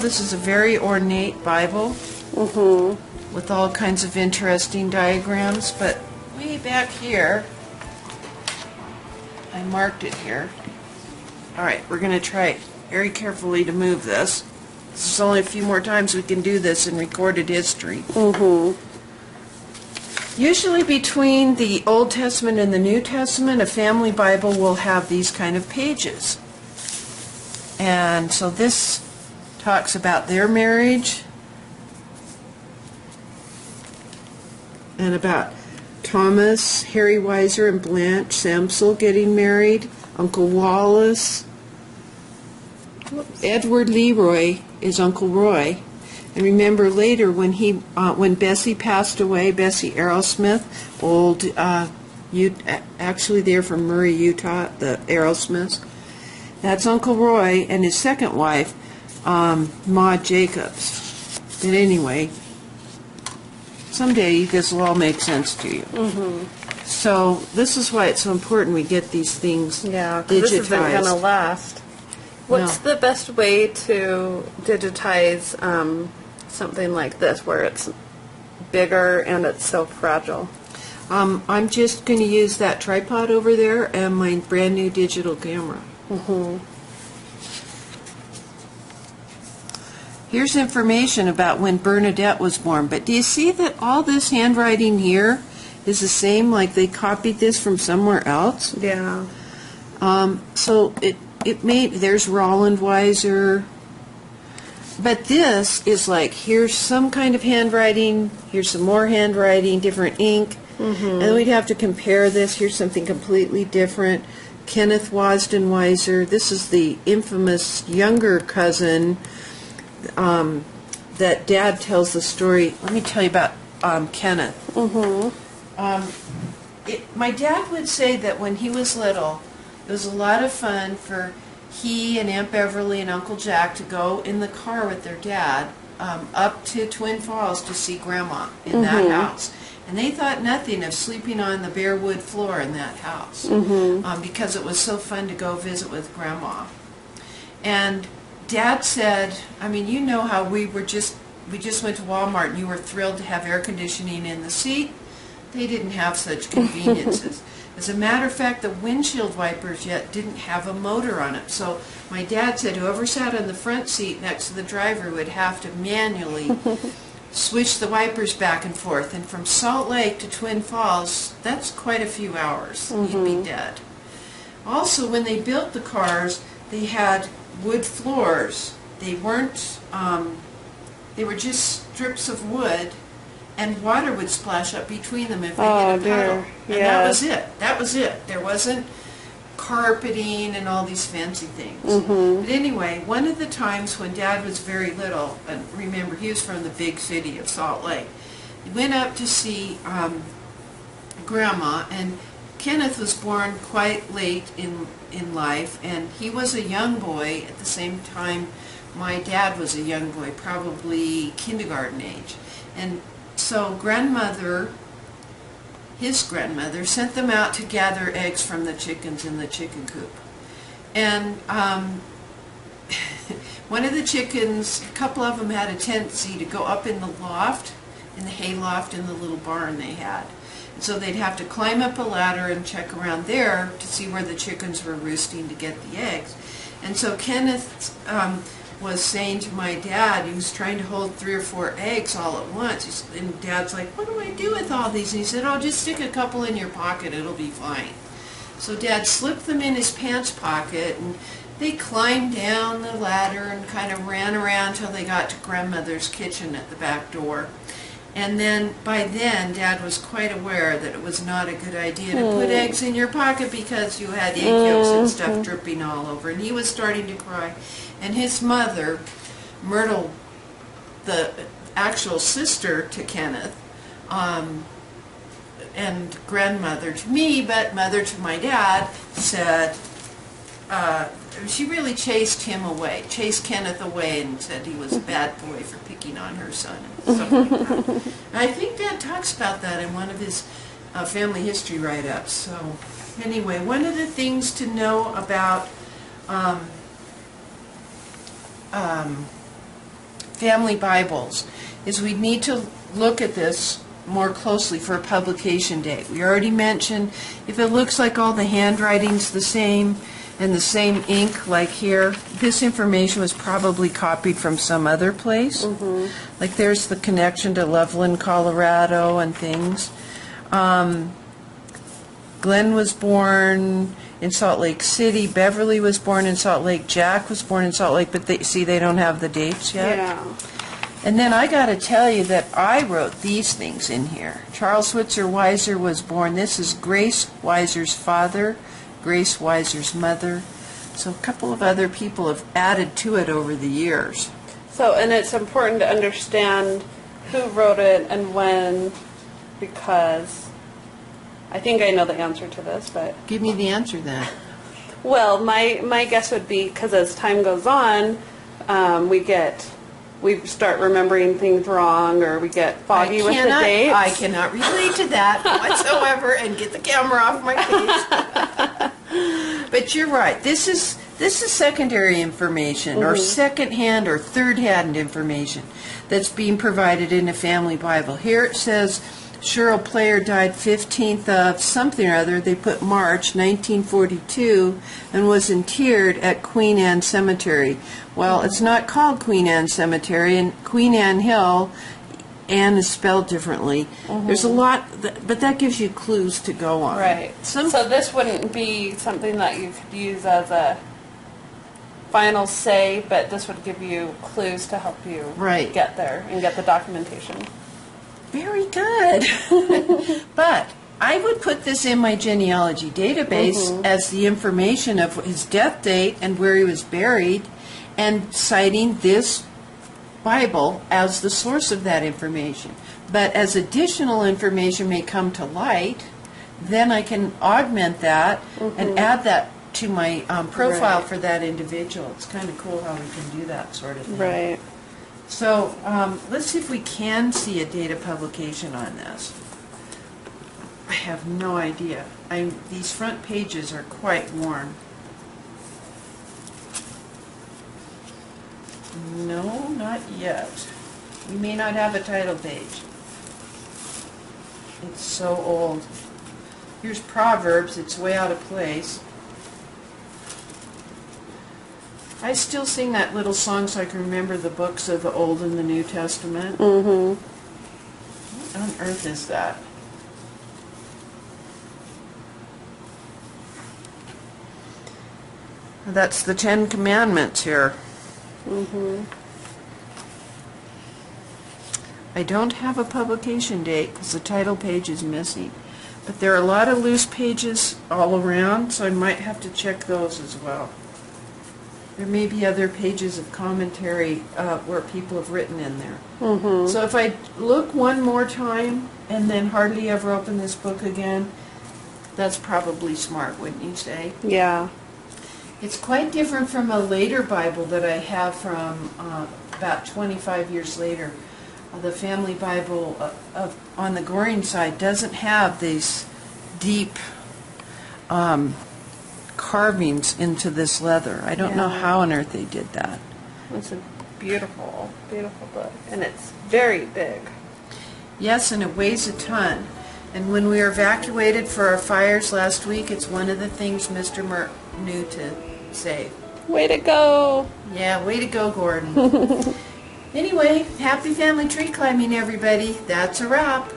This is a very ornate Bible with all kinds of interesting diagrams, but way back here, I marked it here. Alright, we're going to try very carefully to move this. This is only a few more times we can do this in recorded history. Usually between the Old Testament and the New Testament, a family Bible will have these kind of pages. And so this talks about their marriage and about Thomas, Harry Weiser, and Blanche Samsel getting married, Uncle Wallace. Edward Leroy is Uncle Roy. And remember later when Bessie passed away, Bessie Arrowsmith, actually they're from Murray, Utah, the Arrowsmiths. That's Uncle Roy and his second wife, Maud Jacobs. But anyway, someday this will all make sense to you. So this is why it's so important we get these things digitized. This isn't going to last. What's the best way to digitize something like this where it's bigger and it's so fragile? I'm just going to use that tripod over there and my brand new digital camera. Here's information about when Bernadette was born, but do you see that all this handwriting here is the same, like they copied this from somewhere else? Yeah. So it made, there's Roland Weiser, but this is like, here's some kind of handwriting, here's some more handwriting, different ink, and then we'd have to compare this. Here's something completely different. Kenneth Wasden Weiser, this is the infamous younger cousin that Dad tells the story. Let me tell you about Kenneth. My dad would say that when he was little, it was a lot of fun for he and Aunt Beverly and Uncle Jack to go in the car with their dad up to Twin Falls to see Grandma in that house. And they thought nothing of sleeping on the bare wood floor in that house because it was so fun to go visit with Grandma. And Dad said, I mean, you know how we just went to Walmart and you were thrilled to have air conditioning in the seat. They didn't have such conveniences. As a matter of fact, the windshield wipers yet didn't have a motor on it. So my dad said whoever sat on the front seat next to the driver would have to manually switch the wipers back and forth. And from Salt Lake to Twin Falls, that's quite a few hours. You'd be dead. Also, when they built the cars, they had wood floors. They weren't, they were just strips of wood, and water would splash up between them if they hit a puddle. And that was it. That was it. There wasn't carpeting and all these fancy things. But anyway, one of the times when Dad was very little, and remember he was from the big city of Salt Lake, he went up to see Grandma, and Kenneth was born quite late in life, and he was a young boy at the same time my dad was a young boy, probably kindergarten age. And so grandmother, his grandmother, sent them out to gather eggs from the chickens in the chicken coop. And one of the chickens, a couple of them had a tendency to go up in the loft, in the hay loft in the little barn they had. And so they'd have to climb up a ladder and check around there to see where the chickens were roosting to get the eggs. And so Kenneth was saying to my dad, he was trying to hold 3 or 4 eggs all at once. And Dad's like, what do I do with all these? And he said, oh, just stick a couple in your pocket, it'll be fine. So Dad slipped them in his pants pocket, and they climbed down the ladder and kind of ran around till they got to Grandmother's kitchen at the back door. And then, by then, Dad was quite aware that it was not a good idea to put eggs in your pocket because you had egg yolks and stuff dripping all over. And he was starting to cry. And his mother, Myrtle, the actual sister to Kenneth, and grandmother to me, but mother to my dad, said, she really chased him away, chased Kenneth away, and said he was a bad boy for picking on her son and stuff like that. And I think Dad talks about that in one of his family history write-ups. So anyway, one of the things to know about family Bibles is we need to look at this more closely for a publication date. We already mentioned if it looks like all the handwriting's the same and the same ink like here, this information was probably copied from some other place. Like there's the connection to Loveland, Colorado and things. Glenn was born in Salt Lake City. Beverly was born in Salt Lake. Jack was born in Salt Lake, but they don't have the dates yet. Yeah. And then I got to tell you that I wrote these things in here. Charles Switzer Weiser was born. This is Grace Weiser's father, Grace Weiser's mother. So a couple of other people have added to it over the years. So, and it's important to understand who wrote it and when, because I think I know the answer to this, but... Give me the answer then. Well, my guess would be because as time goes on, we start remembering things wrong, or we get foggy with the dates. I cannot relate to that whatsoever, and get the camera off my face. But you're right. This is secondary information, or second-hand or third-hand information that's being provided in a family Bible. Here it says Cheryl Player died 15th of something or other. They put March 1942 and was interred at Queen Anne Cemetery. Well, it's not called Queen Anne Cemetery, and Queen Anne Hill, Anne is spelled differently. There's a lot, but that gives you clues to go on. Right. So this wouldn't be something that you could use as a final say, but this would give you clues to help you get there and get the documentation. Very good. But I would put this in my genealogy database as the information of his death date and where he was buried, and citing this Bible as the source of that information. But as additional information may come to light, then I can augment that and add that to my profile for that individual. It's kind of cool how we can do that sort of thing. Right. So let's see if we can see a date of publication on this. I have no idea. These front pages are quite worn. No, not yet. We may not have a title page. It's so old. Here's Proverbs. It's way out of place. I still sing that little song so I can remember the books of the Old and the New Testament. What on earth is that? That's the Ten Commandments here. I don't have a publication date because the title page is missing. But there are a lot of loose pages all around, so I might have to check those as well. There may be other pages of commentary where people have written in there. So if I look one more time and then hardly ever open this book again, that's probably smart, wouldn't you say? Yeah. It's quite different from a later Bible that I have from about 25 years later. The family Bible on the Goring side doesn't have these deep carvings into this leather. I don't know how on earth they did that. It's a beautiful, beautiful book, and it's very big. Yes, and it weighs a ton. And when we were evacuated for our fires last week, it's one of the things Mr. Mert knew to save. Way to go! Yeah, way to go, Gordon. Anyway, happy family tree climbing, everybody. That's a wrap.